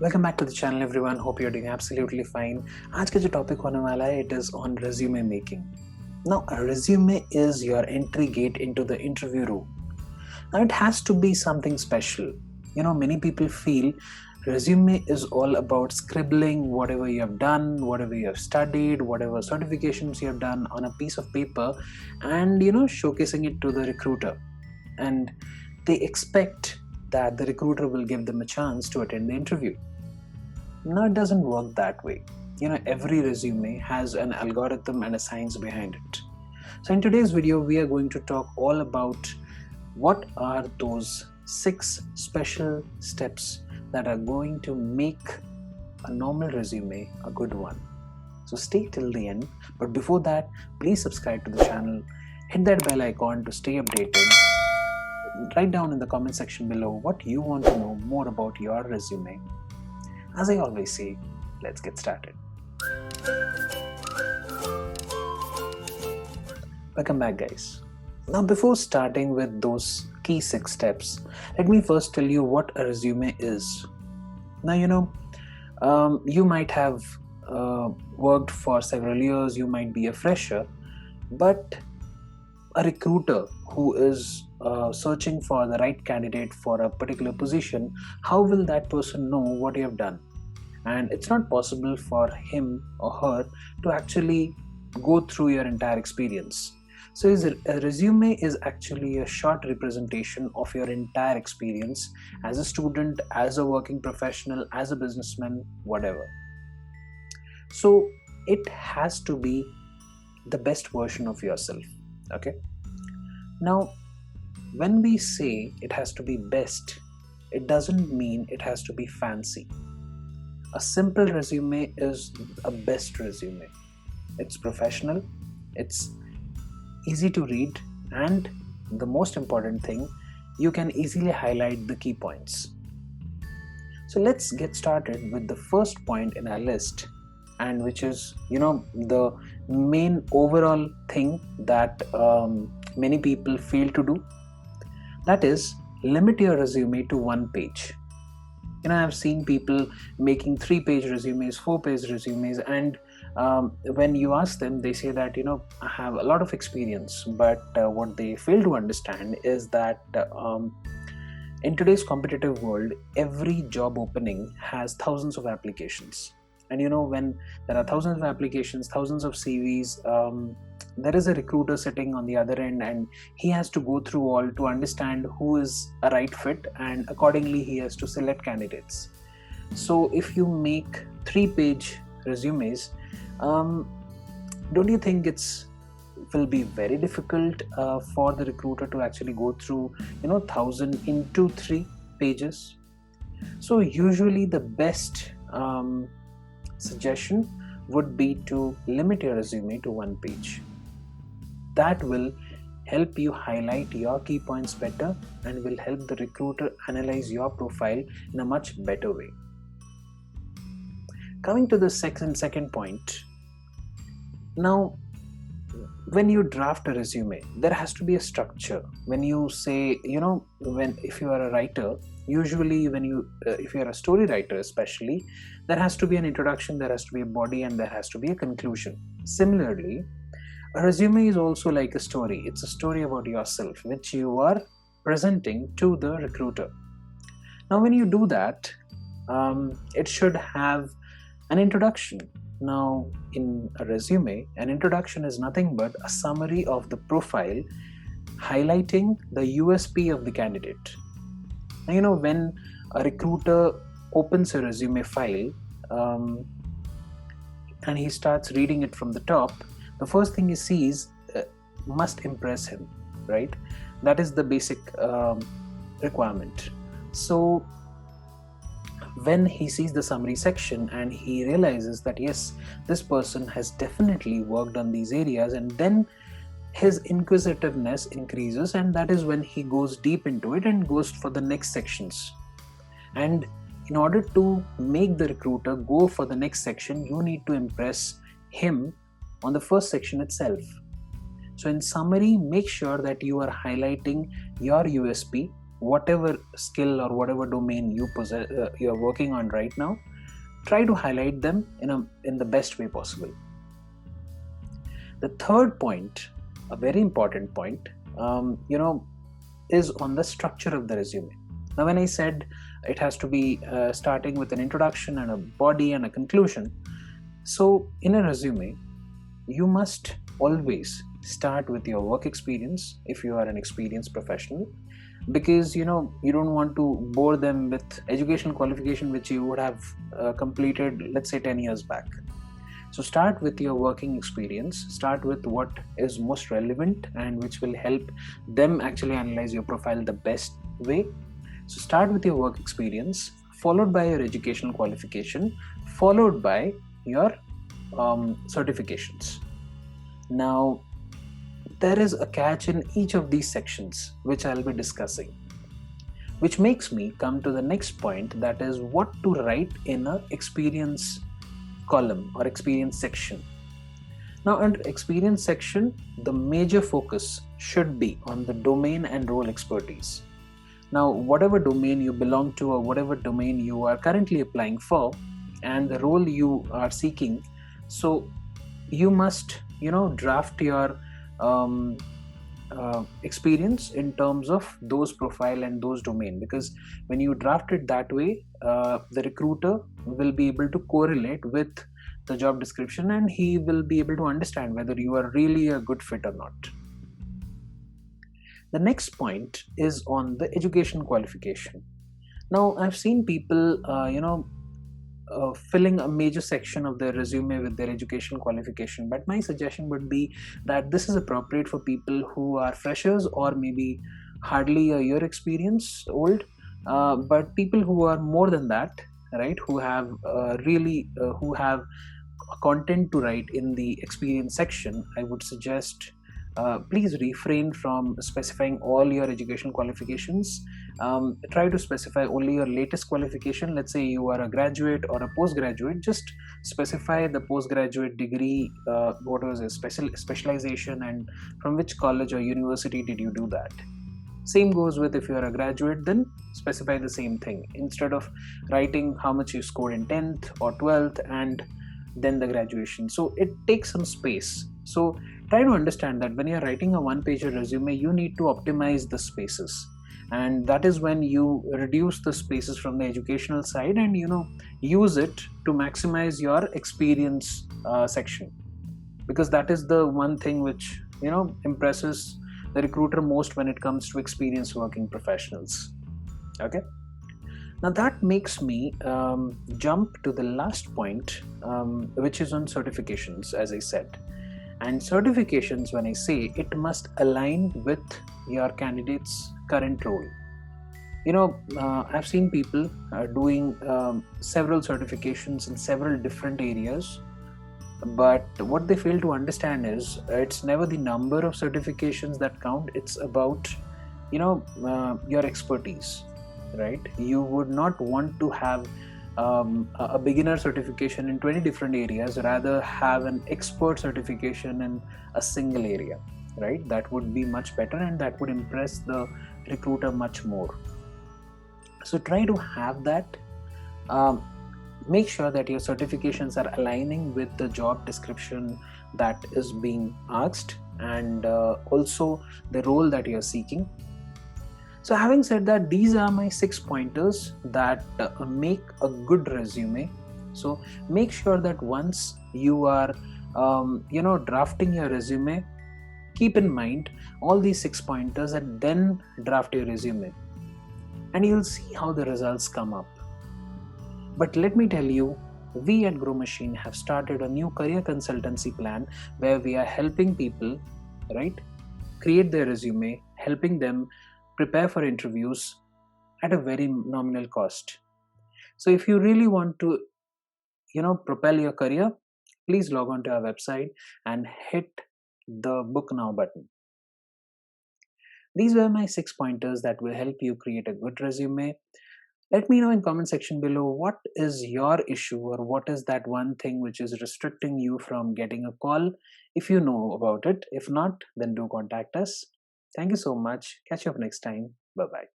Welcome back to the channel everyone. Hope you are doing absolutely fine. आज का जो topic होने वाला है, it is on resume making. Now, a resume is your entry gate into the interview room. Now, it has to be something special. Many people feel resume is all about scribbling whatever you have done, whatever you have studied, whatever certifications you have done on a piece of paper, and showcasing it to the recruiter. And they expect that the recruiter will give them a chance to attend the interview. Now, it doesn't work that way. Every resume has an algorithm and a science behind it. So in today's video, we are going to talk all about what are those 6 special steps that are going to make a normal resume a good one. So stay till the end. But before that, please subscribe to the channel, hit that bell icon to stay updated. Write down in the comment section below what you want to know more about your resume. As I always say, let's get started. Welcome back, guys. Now, before starting with those key 6 steps, let me first tell you what a resume is. Now, you might have worked for several years, you might be a fresher, but a recruiter who is searching for the right candidate for a particular position, how will that person know what you have done? And it's not possible for him or her to actually go through your entire experience. So a resume is actually a short representation of your entire experience as a student, as a working professional, as a businessman, whatever. So it has to be the best version of yourself. Okay. Now, when we say it has to be best, it doesn't mean it has to be fancy. A simple resume is a best resume. It's professional, it's easy to read, and the most important thing, you can easily highlight the key points. So let's get started with the first point in our list, and which is the main overall thing that many people fail to do. That is, limit your resume to 1 page. I've seen people making 3-page resumes, 4-page resumes, and when you ask them, they say that I have a lot of experience, but what they fail to understand is that in today's competitive world, every job opening has thousands of applications. And when there are thousands of applications, thousands of CVs, there is a recruiter sitting on the other end, and he has to go through all to understand who is a right fit, and accordingly he has to select candidates. So if you make 3-page resumes, don't you think will be very difficult for the recruiter to actually go through 1,000 into 3 pages? So usually the best suggestion would be to limit your resume to 1 page. That will help you highlight your key points better and will help the recruiter analyze your profile in a much better way. Coming to the second point. Now, when you draft a resume, there has to be a structure. When you say, if you are a writer, usually if you are a story writer especially, there has to be an introduction, there has to be a body, and there has to be a conclusion. Similarly, a resume is also like a story. It's a story about yourself, which you are presenting to the recruiter. Now, when you do that, it should have an introduction. Now, in a resume, an introduction is nothing but a summary of the profile, highlighting the USP of the candidate. Now, when a recruiter opens a resume file and he starts reading it from the top, the first thing he sees must impress him, right? That is the basic requirement. So when he sees the summary section and he realizes that yes, this person has definitely worked on these areas, and then his inquisitiveness increases, and that is when he goes deep into it and goes for the next sections. And in order to make the recruiter go for the next section, you need to impress him on the first section itself. So in summary, make sure that you are highlighting your USP, whatever skill or whatever domain you possess, you're working on right now. Try to highlight them in the best way possible. The third point, a very important point, is on the structure of the resume. Now, when I said it has to be starting with an introduction and a body and a conclusion, so in a resume, you must always start with your work experience if you are an experienced professional, because you don't want to bore them with educational qualification which you would have completed, let's say, 10 years back. So start with your working experience, start with what is most relevant and which will help them actually analyze your profile the best way. So start with your work experience, followed by your educational qualification, followed by your certifications. Now, there is a catch in each of these sections which I'll be discussing, which makes me come to the next point, that is what to write in an experience column or experience section. Now, under experience section, the major focus should be on the domain and role expertise. Now, whatever domain you belong to or whatever domain you are currently applying for and the role you are seeking, so you must draft your experience in terms of those profile and those domain, because when you draft it that way, the recruiter will be able to correlate with the job description and he will be able to understand whether you are really a good fit or not. The next point is on the education qualification. Now, I've seen people filling a major section of their resume with their education qualification, but my suggestion would be that this is appropriate for people who are freshers or maybe hardly a year experience old, but people who are more than that, right, who have who have content to write in the experience section, I would suggest please refrain from specifying all your education qualifications. Try to specify only your latest qualification. Let's say you are a graduate or a postgraduate, just specify the postgraduate degree, what was a specialization and from which college or university did you do that. Same goes with if you are a graduate, then specify the same thing instead of writing how much you scored in 10th or 12th and then the graduation. So it takes some space. So try to understand that when you're writing a one-pager resume, you need to optimize the spaces, and that is when you reduce the spaces from the educational side and use it to maximize your experience section, because that is the one thing which impresses the recruiter most when it comes to experienced working professionals. Okay, now that makes me jump to the last point, which is on certifications, as I said. And certifications, when I say, it must align with your candidate's current role. I've seen people doing several certifications in several different areas, but what they fail to understand is it's never the number of certifications that count. It's about your expertise, right? You would not want to have a beginner certification in 20 different areas, rather have an expert certification in a single area, right? That would be much better and that would impress the recruiter much more. So try to have that. Make sure that your certifications are aligning with the job description that is being asked and also the role that you're seeking. So having said that, these are my 6 pointers that make a good resume. So make sure that once you are drafting your resume, keep in mind all these 6 pointers and then draft your resume, and you'll see how the results come up. But let me tell you, we at GROWW MACHINE have started a new career consultancy plan where we are helping people, right, create their resume, helping them prepare for interviews at a very nominal cost. So if you really want to, propel your career, please log on to our website and hit the book now button. These were my 6 pointers that will help you create a good resume. Let me know in comment section below what is your issue or what is that one thing which is restricting you from getting a call, if you know about it. If not, then do contact us. Thank you so much. Catch you up next time. Bye-bye.